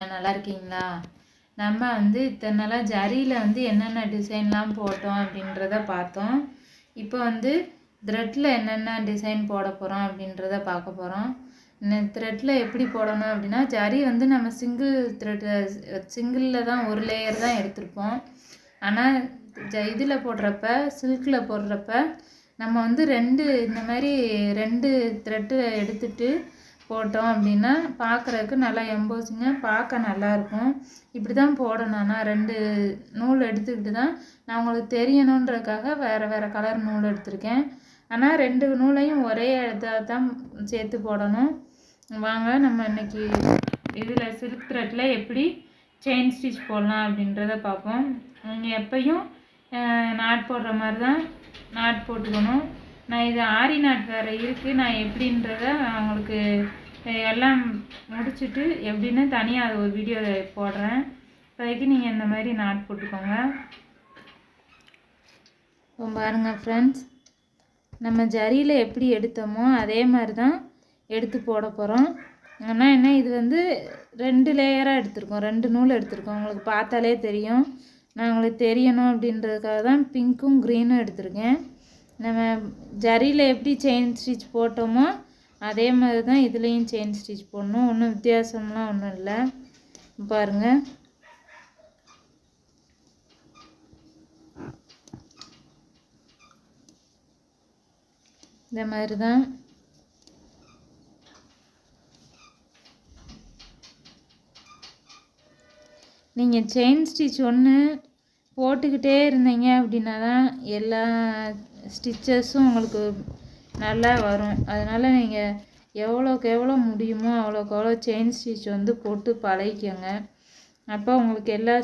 நல்லா இருக்கீங்களா? நம்ம இத்தனை நாளாக ஜரியில் என்னென்ன டிசைன்லாம் போட்டோம் அப்படின்றத பார்த்தோம். இப்போ த்ரெட்டில் என்னென்ன டிசைன் போட போகிறோம் அப்படின்றத பார்க்க போகிறோம். த்ரெட்டில் எப்படி போடணும் அப்படின்னா, ஜரி நம்ம சிங்கிளில் தான் ஒரு லேயர் தான் எடுத்திருப்போம். ஆனால் இதில் போடுறப்ப, சில்கில் போடுறப்ப நம்ம இந்த மாதிரி 2 த்ரெட்டு எடுத்துகிட்டு போட்டோம் அப்படின்னா பார்க்குறதுக்கு நல்லா எம்போசிங்காக பார்க்க நல்லாயிருக்கும். இப்படி தான் போடணும். நான் 2 நூல் எடுத்துக்கிட்டு தான் நான் உங்களுக்கு தெரியணுன்றதுக்காக வேறு கலர் நூல் எடுத்திருக்கேன். ஆனால் 2 நூலையும் ஒரே இதாக தான் சேர்த்து போடணும். வாங்க நம்ம இன்றைக்கி இதில் சில்க் த்ரெட்டில் எப்படி செயின் ஸ்டிச் போடலாம் அப்படின்றத பார்ப்போம். நீங்கள் எப்பையும் நாட் போடுற மாதிரி தான் நாட் போட்டுக்கணும். நான் இது ஆரி நாட் வேறு இருக்குது. நான் எப்படின்றத உங்களுக்கு எல்லாம் முடிச்சுட்டு எப்படின்னு தனியாக அது ஒரு வீடியோ போடுறேன். இப்போதைக்கு நீங்கள் இந்த மாதிரி நாட் போட்டுக்கோங்க. இப்போ பாருங்கள் ஃப்ரெண்ட்ஸ், நம்ம ஜரியில் எப்படி எடுத்தோமோ அதே மாதிரி தான் எடுத்து போட போகிறோம். ஆனால் என்ன, இது 2 லேயராக எடுத்திருக்கோம், 2 நூல் எடுத்திருக்கோம். உங்களுக்கு பார்த்தாலே தெரியும். நான் உங்களுக்கு தெரியணும் அப்படின்றதுக்காக தான் பிங்க்கும் க்ரீனும் எடுத்திருக்கேன். நம்ம ஜரியில் எப்படி செயின் ஸ்டிச் போட்டோமோ அதே மாதிரி தான் இதுலேயும் செயின் ஸ்டிச் போடணும். ஒன்றும் வித்தியாசம்லாம் ஒன்றும் இல்லை. பாருங்கள், இந்த மாதிரி தான். நீங்கள் செயின் ஸ்டிச் ஒன்று போட்டுக்கிட்டே இருந்தீங்க அப்படின்னா தான் எல்லா ஸ்டிச்சஸும் உங்களுக்கு நல்லா வரும். அதனால் நீங்கள் எவ்வளோக்கு எவ்வளோ முடியுமோ அவ்வளோக்கு எவ்வளோ செயின் ஸ்டிச் போட்டு பழகிக்கோங்க. அப்போ உங்களுக்கு எல்லா